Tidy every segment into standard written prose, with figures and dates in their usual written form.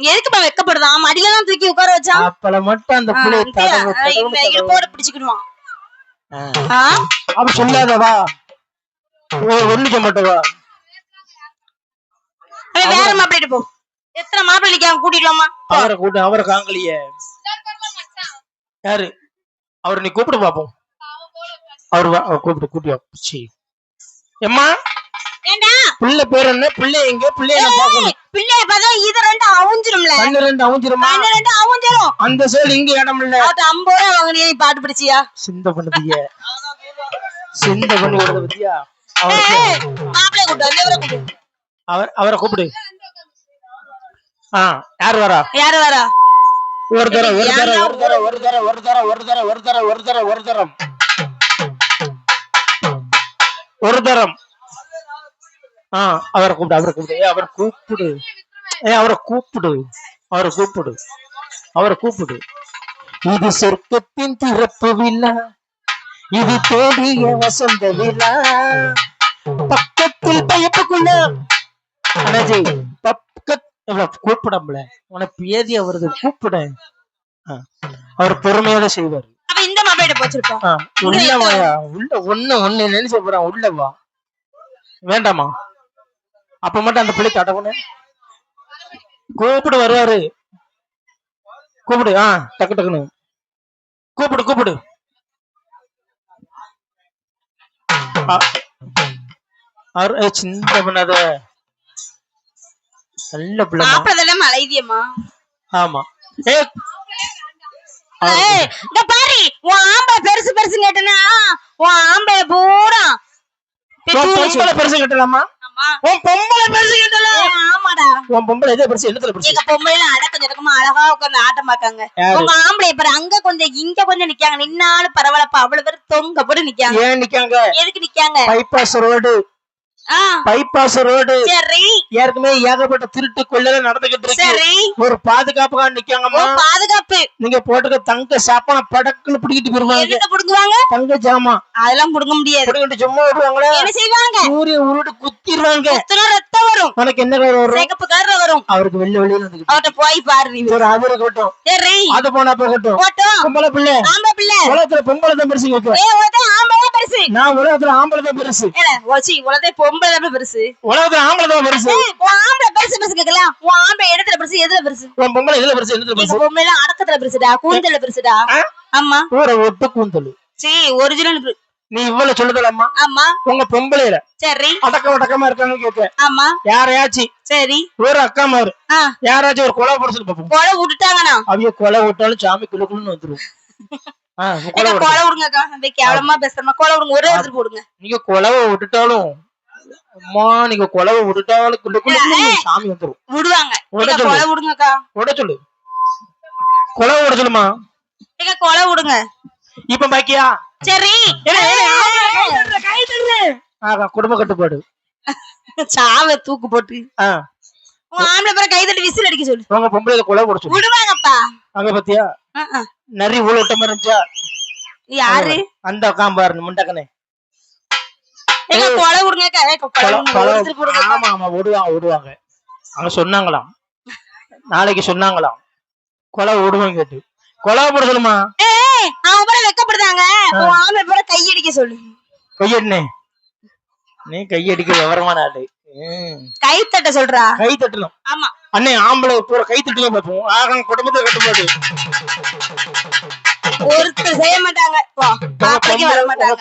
எதுக்குப்பா வெக்கப்படுதான்? மடியிலதான் தூக்கி உட்கார வச்சான். அப்பல மட்டும் அந்த புள்ளைய போட பிடிச்சுக்கிடுவான். அப்ப சொல்லாதவா ஒரு நிமிஷம் மட்டும் வா. வேற மாப்பிள்ளை போ. எத்தனை மாப்பிள்ளை நிக்காம கூட்டிடலாமா? அவரை காங்கலியே யாரு அவர்? நீ கூப்பிடு பாப்போம். அவரு கூப்பிட்டு எம்மா பிள்ளை பேர் என்ன? பிள்ளை எங்க? பிள்ளைய பாக்கணும். பிள்ளைய பார்த்தா இது ரெண்டு அவுஞ்சிரும்ல. ரெண்டு அவுஞ்சிருமா? ரெண்டு அவுஞ்சிரும். அந்த சைடு இங்க இடம் இல்ல. அது 50 ரூபாய் வாங்கினியா? நீ பாட்டு பிடிச்சியா? சிந்த பண்ணுதிய சிந்த பண்ணி ஓடுது பத்தியா? மாப்பிள்ளை கூப்பிடு. அவரை கூப்பிடு. யார் வரா? ஒரு தரம் அவரை கூப்பிடு. இது சொர்க்கத்தின் திறப்பு விழா, இது தேடிய வசந்த விழா, பக்கத்தில் பயப்புக்குள்ள கூப்பிடம்ல உனக்கு பேதியா வருது. கூப்பிட அவர் பொறுமையோட செய்வார். இந்த மாப்பிள்ளை போச்சிருப்பா. உள்ளவாயா? உள்ள ஒண்ணு நினைச்ச போறான். உள்ளவா வேண்டாமா? அப்ப மட்டும் அந்த பிள்ளை தடவுன கூப்பிடு. வருவாரு. கூப்பிடு. டக்கு டக்குன்னு கூப்பிடு. சின்ன பண்ணாத நல்ல பிள்ளை. மாப்பிள்ளை மலைதியம்மா. ஆமா. பாரு உன் ஆம்பளை பெருசு கேட்டனா உன் ஆம்பளை பூரா பெருசு கேட்டலாமா? உன் பொம்பளை பெருசு கேட்டல. ஆமாடா. உன் பொம்பளை எதை பெருசு? என்னத்துல பெருசு? எங்க பொம்பளைல அடக்கம் ஜடக்கமா அழகா உட்கார்ந்து ஆட்டம் பாக்காங்க. உங்க ஆம்பளை பாரு அங்க கொஞ்சம் இங்க கொஞ்சம் நிக்காங்க. நின்னாலும் பரவாயில்லப்பா. அவ்வளவு பேர் தொங்க போட்டு நிக்காங்க. ஏன் நிக்காங்க? எதுக்கு நிக்காங்க? பைபாஸ் ரோடு ஏற்கனவே ஏகப்பட்ட திருட்டு கொள்ளல நடந்துகிட்டு இருக்கு. ஒரு பாதுகாப்புக்காக நிக்காங்கம்மா. பாதுகாப்பு நீங்க போட்டுக்க தங்க சாப்பான படக்குன்னு பிடிக்கிட்டு போயிருவாங்க. தங்க ஜாமா அதெல்லாம் புடுங்க முடியாது. சும்மா விடுவாங்களா? என்ன செய்வாங்க? சூரிய உருட்டு குத்திடுவாங்க. ரத்தம் வரும். உனக்கு என்ன கலர் வரும்? சிகப்பு கலர் வரும். அவருக்கு வெள்ளை வெளியில அவர்கிட்ட போய் பாரு. அது இருக்கட்டும். அது போனா போகட்டும். பொம்பளை பிள்ளை ஆம்பளை பிள்ளை. உலகத்துல பொம்பளை தான் பெருசு. ஆம்பளை பெருசு. நான் உலகத்துல ஆம்பளை தான் பெருசு. உலகத்தை பொம்பளை தான் பெருசு. உலகத்துல ஆம்பளை தான் பெருசு. ஆம்பளை பெருசு கேக்கலாம். ஆம்பளை இடத்துல பெருசு. எதுல பெருசு? பொம்பளை எதுல பெருசு? எதுல பெருசு? பொம்பளை அடக்கத்துல பெருசுடா. கூந்தல்ல பெருசுடா. ஆமா. ஊரை ஒட்டு கூந்தல். ஒரிஜினல். நீ இவ்வளவு சொல்லுதலாமா? ஆமா. உங்க பொம்பளையில சரி அடக்கமா இருக்காங்க கேட்க. ஆமா. யாரையாச்சும் சரி ஒரு அக்கா மாரு யாராச்சும் ஒரு கொலை போட சொல்லி பாப்போம். கொலை விட்டுட்டாங்கண்ணா. அவிய கொலை விட்டாலும் சாமி குழுக்குன்னு வந்துரும். கொலை விடுங்கக்கா. கேவலமா பேசுறமா. கொலை விடுங்க. ஒரே எடுத்து போடுங்க. நீங்க கொலவை விட்டுட்டாலும் அம்மா, நீங்க கொலவை விட்டுட்டாலும் சாமி வந்துரும். விடுவாங்க. கொலை விடுங்கக்கா. விட சொல்லு. கொலவை விட சொல்லுமா. கொலை விடுங்க. இப்ப பாக்கியா? சரி. குடும்ப கட்டுப்பாடு. சாவ தூக்கு போட்டு ஆம்பளை பேர கை தட்டி விசில் அடிக்க சொல்லு. உங்க பொம்பளை கொலை போட சொல்லு. விடுவாங்கப்பா. அங்க பாத்தியா நரி ஊழ விட்ட மாதிரி இருந்துச்சா? யாரு? அந்த காம்பாரு முண்டக்கனே. கொலை விடுங்க. ஆமா விடுவாங்க. அங்க சொன்னாங்களாம், நாளைக்கு சொன்னாங்களாம் கொலை விடுவாங்க கேட்டு. கொலை போட சொல்லுமா. அவங்க பேர வெக்கப்படுதாங்க. ஆம்பளை பேர கையடிக்க சொல்லு. கையடினே. நீ கையடிக்க விவரமான ஆளு. கை தட்ட சொல்றா. கை தட்டணும். ஆமா அண்ணே. ஆம்பளை பூரா கை தட்டலாம் பார்ப்போம். ஆக குடும்பத்தை கட்டுப்பாடு. ஒருத்தர் செய்ய மாட்டாங்க.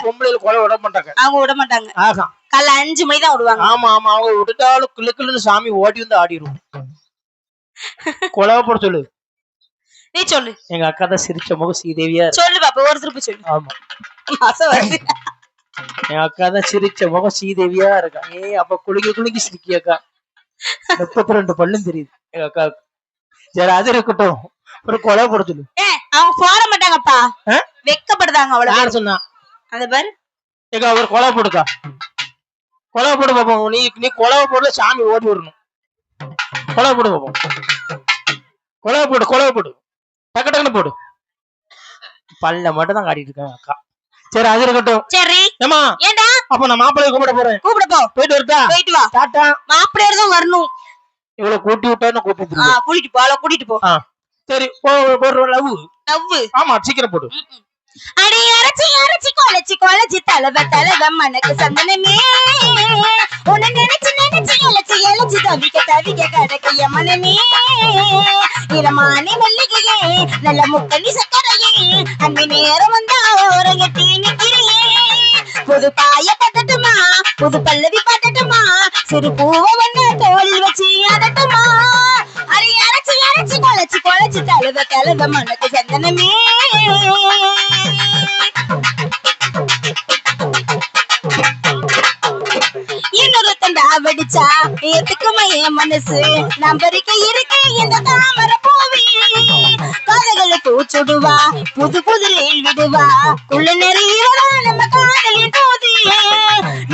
பொம்பளையில கொலை விட மாட்டாங்க. அவங்க விட மாட்டாங்க. ஆகா காலைல 5 மணி தான் விடுவாங்க. ஆமா. அவங்க விட்டுட்டாலும் கிளுக்குன்னு சாமி ஓடி வந்து ஆடிடும். கொலை போட சொல்லு. நீ சொல்லு. எங்க அக்கா தான் சிரிச்ச முகம் ஸ்ரீதேவியா சொல்லு பாப்பா. ஒரு திருப்பி சொல்லு. ஆமா. என் அக்கா தான் சிரிச்ச முகம் ஸ்ரீதேவியா இருக்கா. அப்ப குலுக்கி சிரிக்கியக்கா. 32 பல்லும் தெரியுது எங்க அக்காவுக்கு. சரி அது இருக்கட்டும். ஒரு கொலை போட சொல்லு. அவங்க போட மாட்டாங்கப்பா. வெக்கப்படுதாங்க. அவ்வளவு யார் சொன்னா? அத பாரு. ஒரு கொலை போடுக்கா. கொலை போடு பாப்போம். நீ கொலை போடல சாமி ஓடி வரணும். கொலை போடு பாப்போம். கொலை போடு. டக்கு டக்குன்னு போடு. பல்ல மட்டும் தான் காட்டிட்டு இருக்காங்க அக்கா. சரி அது இருக்கட்டும். சரி ஏமா. ஏண்டா? அப்ப நான் மாப்பிள்ளைய கூப்பிட போறேன். கூப்பிட போ. போயிட்டு வரட்டா? போயிட்டு வா. டாடா. மாப்பிள்ளையோட தான் வரணும். இவ்வளவு கூட்டி விட்டான்னு கூப்பிட்டு கூட்டிட்டு போ சரி ஒரு லவ் ஆமா சீக்கிரம் போடு. அடி அரைச்சி அரைச்சி கொலைச்சி கொலைச்சி தலவ மனக்கு சந்தனமே உன்னை நினைச்சு நினைச்சு இழைச்சி இழைச்சி தவிக்க தவிக்க கடக்கைய மனமே இரமானி மல்லிகையே நல்ல முக்கணி சக்கரையே அன்பி நேரம் வந்தா ஓரங்கட்டி நிக்கிறியே புது பாய பத்தட்டுமா புது பல்லவி பத்தட்டுமா சிறு பூவ வந்து தோளில் வச்சு அதட்டுமா அடி அரைச்சி அரைச்சி கொலைச்சி கொலைச்சி தலவ மனக்கு சந்தனமே இன்னொரு தண்டா வெடிச்சா ஏத்துக்குமா என் மனசு நம்பரிக்க இருக்கு இந்த தாமர பூவி கதைகளை தூச்சுடுவா புது புது ரயில் விடுவா உள்ள நிறையவா நம்ம காதலின் போது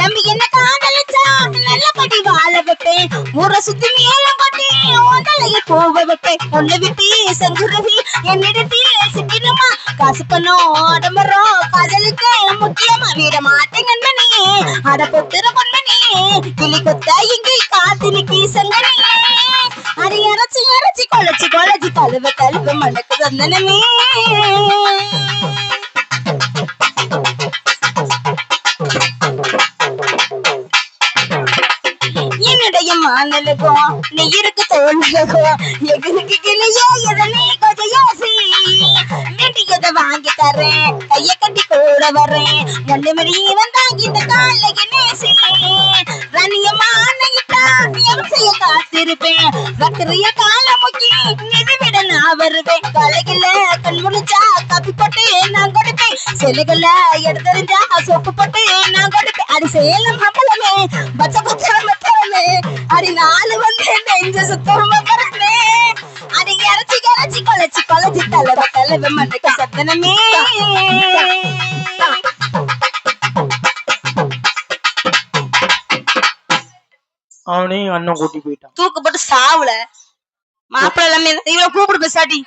நம்பி என்ன காதலிச்சா நல்லபடி வாழ வைப்பேன் ஊரை சுத்தி மேலும் கொட்டி உடலையை போக வைப்பேன் உன்னை விட்டு சங்குருவி என்னிடத்தில் சிக்கிடுமா காசு பண்ணோம் ஆடம்பரம் காதலுக்கு முக்கியமா விட மாட்டேங்க அட பொத்துற பொண்ணனே கிளி கொத்த இங்கே காத்தினிக்கு சங்கனே அடி அரைச்சி அரைச்சி கொலைச்சி கொலைச்சி தழுவ மனக்கு சந்தனமே என்னுடைய மானலுக்கும் நீ இருக்கு தோல்லுக்கும் எங்களுக்கு கிளியோ எதனே கொஞ்சம் யோசி வேண்டியதை வாங்கி தரேன் கைய கட்டி கூட வரேன் ஒண்ணு மணி வந்தா இந்த காலைக்கு நேசி ரணியமா அன்னையிட்டா செய்ய காத்திருப்பேன் வக்கரிய கால முக்கி நிதிவிட நான் வருவேன் கலைகள கண் முடிச்சா கப்பி போட்டு நான் கொடுப்பேன் செலுகளை எடுத்தறிஞ்சா சொப்பு போட்டு நான் கொடுப்பேன் அது சேலம் அம்பலமே பச்சை பச்சை அடி நாலு வந்து நெஞ்ச சுத்தமா பறந்தே அடி இறச்சி இறச்சி கொலைச்சி கொலைச்சி தலவ மண்ணுக்கு சத்தனமே அவனையும் அண்ணன் கூட்டி போயிட்டான் தூக்கப்பட்டு சாவுல மாப்பிள்ள எல்லாமே இவளை கூப்பிடு பேசாட்டி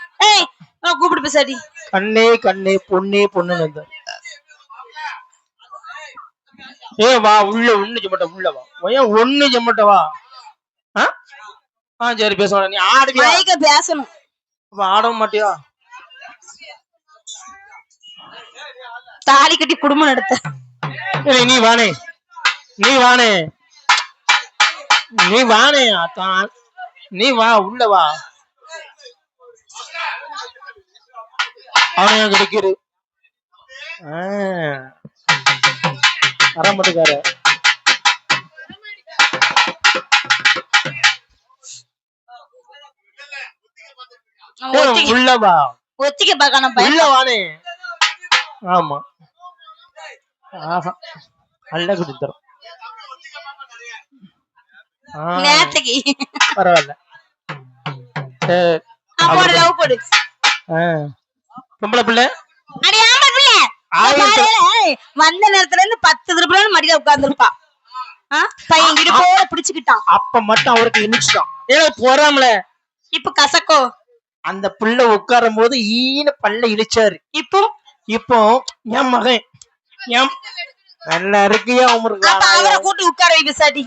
கூப்பிடு பேசாட்டி கண்ணே கண்ணே பொண்ணே பொண்ணு வந்தார் வா உள்ள ஒண்ணு ஜம்மட்ட உள்ள வா ஏன் ஒண்ணு ஜம்மட்ட வா சரி பேச நீ ஆடுவியா பேசணும் ஆடவும் மாட்டியா தாலி கட்டி குடும்பம் நடத்த நீ வானே நீ வானே நீ வானே அத்தான் நீ வா உள்ள வா அவனைய கிடைக்கிறது அரம்பட்டுக்கார உள்ளவா ஒத்திக்க பாக்கணும் உள்ளவானே ஆமா நல்ல குடித்தரும் நேத்துக்கு பரவாயில்ல லவ் போடு பொம்பளை பிள்ளை அடி ஆமா பிள்ளை வந்த நேரத்துல இருந்து 10 திருப்பி மடியில உட்கார்ந்துருப்பா பையன் கிட்ட போட பிடிச்சுக்கிட்டான் அப்ப மட்டும் அவருக்கு இனிச்சுட்டான் போறாமல இப்ப கசக்கோ அந்த பிள்ளை உட்காரும் போது ஈன பல்ல இழிச்சாரு இப்போ என் மகன் நல்லா இருக்கியா அவரை கூட்டி உட்கார வை பிசாடி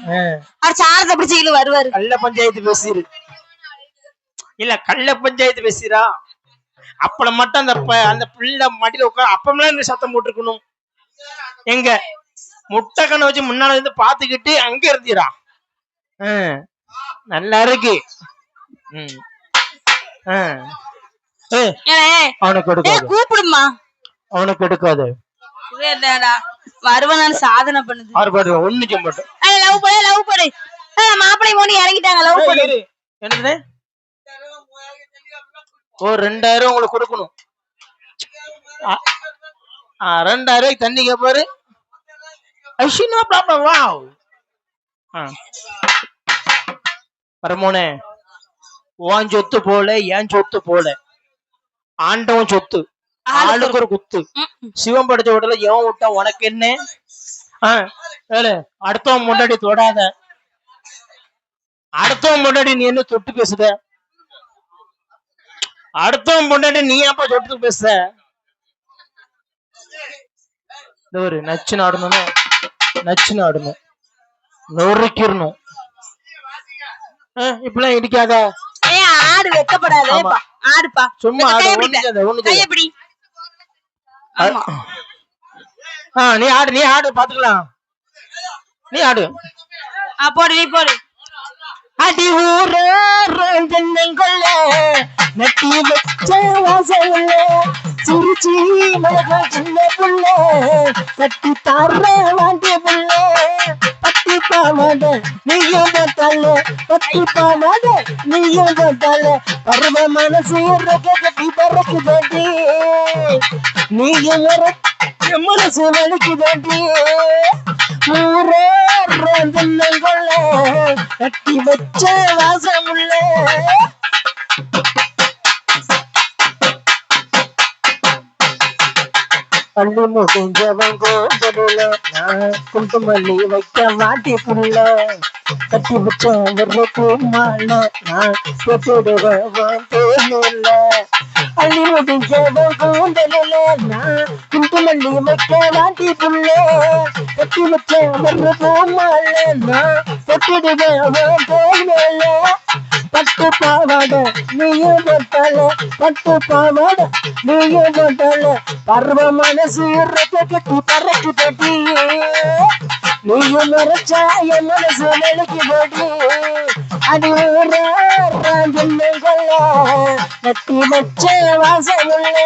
அவர் சாரத்தை பிடிச்சு வருவாரு கள்ள பஞ்சாயத்து பேசிரு இல்ல கள்ள பஞ்சாயத்து பேசிரா அப்பள மட்டும் அந்த பிள்ளை மடியில உட்கார அப்பமெல்லாம் இந்த சத்தம் போட்டுருக்கணும் எங்க முட்டை கண்ணை வச்சு முன்னால இருந்து பாத்துக்கிட்டு அங்க இருந்தீரா நல்லா இருக்கு அவனுக்கு எடுக்காது கூப்பிடுமா அவனுக்கு எடுக்காது வருவனான்னு சாதனை பண்ணுது ஒண்ணு மட்டும் லவ் போடு மாப்பிள்ளை போட்டு இறங்கிட்டாங்க லவ் போடு என்னது 2000 உங்களுக்கு கொடுக்கணும் 2000 தண்ணி கேப்பாரு வரமோனே உன் சொத்து போல என் சொத்து போல ஆண்டவன் சொத்து ஆளுக்கு ஒரு குத்து சிவம் படைச்ச உடல எவன் விட்டா உனக்கு என்ன அடுத்தவன் முன்னாடி தொடாத அடுத்தவன் முன்னாடி நீ என்ன தொட்டு பேசுத அடுத்தவன் முன்னாடி நீ அப்ப தொட்டு பேசுத ஒரு நச்சுன்னு ஆடணும் நொறுக்கிடணும் இப்பெல்லாம் இடிக்காத. ஏய் ஆடு வெக்கப்படாதே. ஆமா. ஆடுப்பா. சும்மா ஆடு. ஒண்ணு கை எப்படி? ஆமா. நீ ஆடு பாத்துக்கலாம். நீ ஆடு. போடு நீ போடு. அடி ஊரங்கொள்ள நட்டி வச்ச வாசல்ல சிரிச்சி மழக சின்ன புள்ள கட்டி தார வாண்டிய புள்ள பட்டி பாவாட நீயும் தள்ள பட்டி பாவாட நீயும் தள்ள பருவ மனசு கட்டி பறக்கு தாண்டி நீயும் மனசு வலிக்கு தாண்டி ஊரங்கொள்ள கட்டி வச்ச வாசமுள்ள பள்ளி முடிஞ்சவன் கோபுல நான் குண்டுமல்லி வைக்க மாட்டி புள்ள கட்டி வச்ச ஒரு பூமால நான் போட்டுடுவேன் தேனில்ல பள்ளி முடிஞ்சவன் கூந்தலில நான் குண்டுமல்லி வைக்க மாட்டி புள்ள கட்டி வச்ச ஒரு பூமால நான் போட்டுடுவேன் தேனில்ல பட்டு பாவாட நீயும் போட்டால பட்டு பாவாட நீயும் போட்டால பருவ மனசு கட்டி பறக்கு தட்டி நீயும் மறைச்சா என் மனசு விளக்கி போட்டி அது ராஜன்னைகள கட்டி வச்ச வாசமுள்ள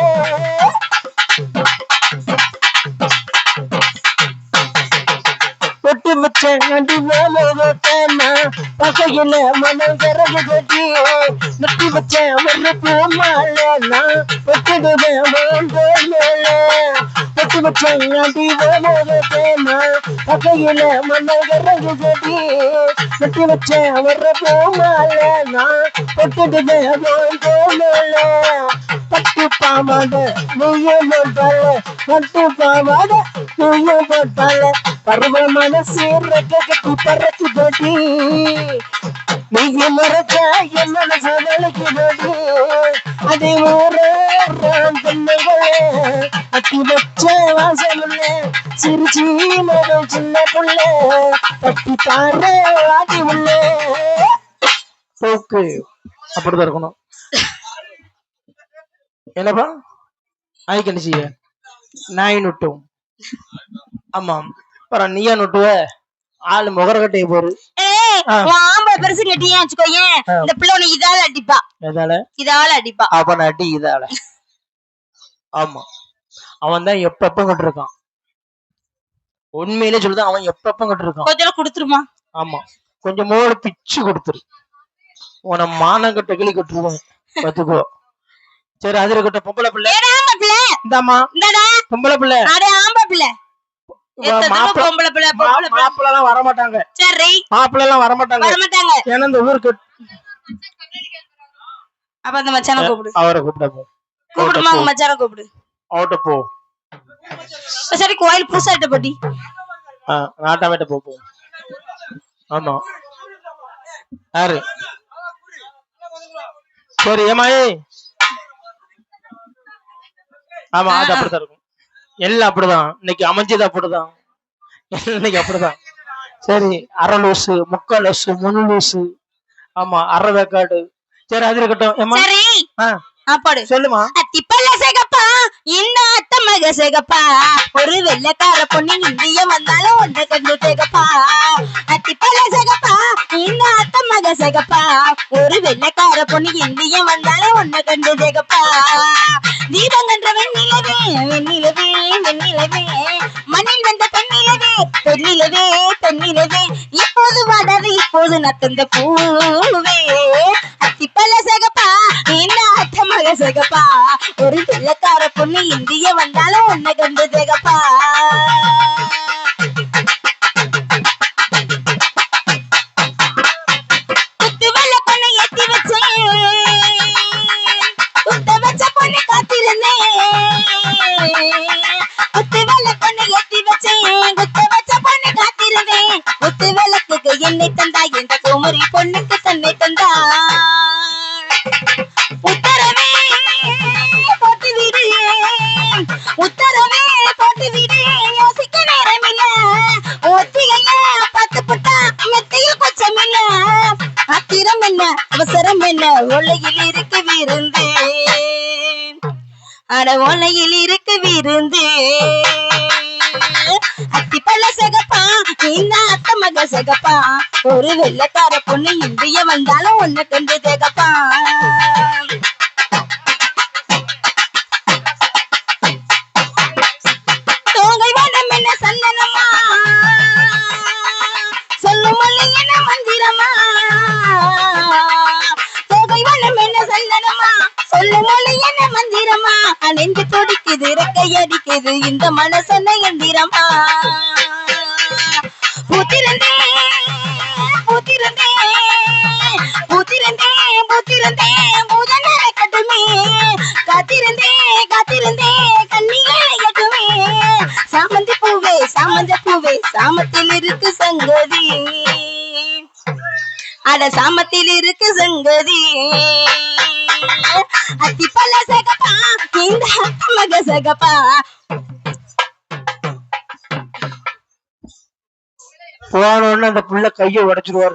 கொட்டி வச்சேன் அடி வேலைன்னா பகையில மனம் கரகு கட்டி நட்டி வச்சேன் ஒரு பூமால நான் கொட்டிடுவேன் மேல கொட்டி வச்சேன் அடி வேலைன்னா பகையில மனம் கரகு கட்டி நட்டி வச்சேன் ஒரு பூமால நான் கொட்டிடுவேன் மேல பட்டு பாவாட நீயும் போட்டால பட்டு பாவாட நீயும் போட்டால பருவ மனசு கட்டி பறக்கு போட்டி நீயும் மறைச்சா என் மனசு விளக்கி போட்டி அதே ஊரங்களே அட்டி வச்ச வாசமுள்ள சிரிச்சி மரம் சின்ன புள்ள கட்டி தார ஆட்டி உள்ள போக்கு அப்படிதான் இருக்கணும். என்னப்பா ஆய்க்கு என்ன செய்ய நாய் நொட்டும். ஆமா அப்புறம் நீயா நொட்டுவ ஆளு முகர கட்டைய போரு. ஆம்பளை பெருசு கட்டியே வச்சுக்கோயேன் இந்த பிள்ளை உன்னை இதால அடிப்பா. இதால அடிப்பா. அப்ப நான் அடி இதால. ஆமா அவன் தான் எப்ப கட்டிருக்கான். உண்மையிலே சொல்லுதான் அவன் எப்ப கட்டிருக்கான். கொஞ்சம் கொடுத்துருமா. ஆமா கொஞ்சம் மோடு பிச்சு கொடுத்துரு. உன மானம் கட்ட கிளி கட்டுருவோம் பத்துக்கோ. சரி அது இருக்கட்டும். பொம்பளை பிள்ளை இந்தாமா பொம்பளை பிள்ளை மாப்பிள்ள எல்லாம் வரமாட்டாங்க. சரி மாப்பிள்ள எல்லாம் வரமாட்டாங்க. ஏன்னா இந்த ஊருக்கு அப்ப அந்த மச்சான கூப்பிடு. அவரை கூப்பிட போ. கூப்பிடுமா மச்சான கூப்பிடு. அவட்ட போ. சரி கோயில் பூசாட்ட போட்டி. நாட்டாமேட்ட போ. ஆமா யாரு சரி ஏமாயே. ஆமா அது அப்படித்தான் இருக்கும். எல்லாம் அப்படிதான் இன்னைக்கு அமைஞ்சது அப்படிதான். இன்னைக்கு அப்படிதான். சரி அரை லூசு முக்கால் லூசு முழு லூசு. ஆமா அரை வேக்காடு. சரி அது இருக்கட்டும். சொல்லுமா. அத்திப்பல்ல சேகப்பா இந்த அத்த மக சேகப்பா ஒரு வெள்ளக்கார பொண்ணு இந்திய வந்தாலும் ஒன்றை கண்டு சேகப்பா. அத்திப்பல்ல சேகப்பா இந்த அத்த மக சேகப்பா ஒரு வெள்ளக்கார பொண்ணு இந்திய வந்தாலும் ஒன்றை கண்டு சேகப்பா. தீபங்கன்ற வெண்ணிலவே வெண்ணிலவே வெண்ணிலவே மண்ணில் வந்த பெண்ணிலவே பெண்ணிலவே பெண்ணிலவே இப்போது வாடாது இப்போது நத்தந்த பூவே. அத்திப்பல்ல சேகப்பா இந்த அத்த மக சேகப்பா ஒரு வெள்ளக்கார பொண்ணு இந்திய வந்தாலும் ஒன்னை கண்டு சேகப்பா. குத்து வெள்ள பொண்ணு ஏத்தி வச்சேன் குத்த வச்ச பொண்ணு காத்திருந்தேன். குத்து வெள்ள பொண்ணு ஏத்தி வச்சேன் குத்த வச்ச பொண்ணு காத்திருந்தேன். குத்து வெள்ளத்துக்கு என்னை தந்தா இந்த குமரி பொண்ணுக்கு தன்னை தந்தா. உத்தரவே போட்டு விடு உத்தரவே ஓலையில் இருக்கு விருந்து அட ஓலையில் இருக்கு விருந்து அத்தி பழ சகப்பா இந்த அத்த மக சகப்பா ஒரு வெள்ளக்கார பொண்ணு இந்திய வந்தாலும் ஒண்ணு கண்டு தேகப்பா தோகை வனம் என்ன சந்தனமா சொல்லும் மொழி என்ன மந்திரமா தோகை வனம் என்ன சந்தனமா சொல்லும் மொழி என்ன மந்திரமா நெஞ்சு துடிக்குது ரெக்கை அடிக்குது இந்த மனசன எந்திரமா பூத்திருந்தே பூத்திருந்தே பூத்திருந்தே பூத்திருந்தே பூதனர கட்டுமே காத்திருந்தே காத்திருந்தே கண்ணியட்டுமே சாமந்தி பூவே சாமந்தி பூவே சாமத்தில் இருக்கு சங்கதி அட சாமத்தில் இருக்கு சங்கதி அத்தி பழ சகப்பா இந்த அத்த மக சகப்பா போன உடனே அந்த புள்ள கையை உடைச்சிருவாரு.